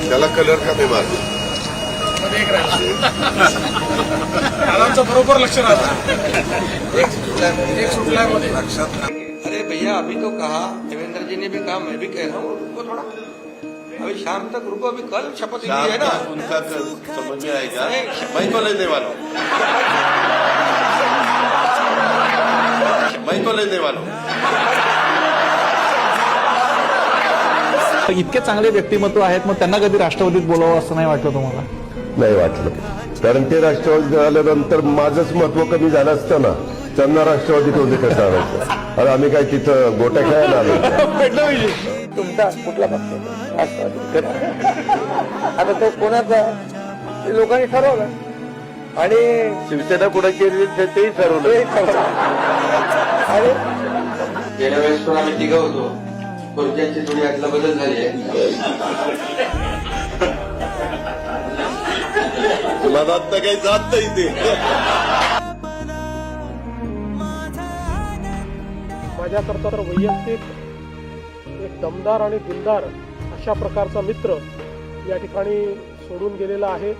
त्याला कलर का नाही मारतो? बरोबर लक्ष राहतं एक सुटला मध्ये लक्षात अरे भैया अभी तो कहा देवेंद्र जी ने भी कहा मैं भी कह रहा हूँ रुको थोड़ा अभी शाम तक रुको अभी कल शपथ ली है ना उनका समझ में आएगा मैं तो लेने वाला हूँ मैं तो लेने वाला हूँ इतके चांगले व्यक्तिमत्व आहेत मग त्यांना कधी राष्ट्रवादीत बोलावं असं नाही वाटलं तुम्हाला? नाही वाटलं कारण ते राष्ट्रवादी झाल्यानंतर माझंच महत्व कमी झालं असतं ना त्यांना राष्ट्रवादीत होते कसं आणायचं अरे आम्ही काय तिथं गोट्या खेळायला आलो तुमचा कुठला पक्ष राष्ट्रवादी आता तो कोणाचा लोकांनी ठरवलं आणि शिवसेना कुणाची तेही ठरवलं आणि गेल्या वेळेस पण आम्ही तिघं होतो खुर्च्यांची थोडी आतला बदल झाली आहे मला आता काही जात नाही ते माझ्याकरता तर वैयक्तिक एक दमदार आणि दिलदार अशा प्रकारचा मित्र या ठिकाणी सोडून गेलेला आहे.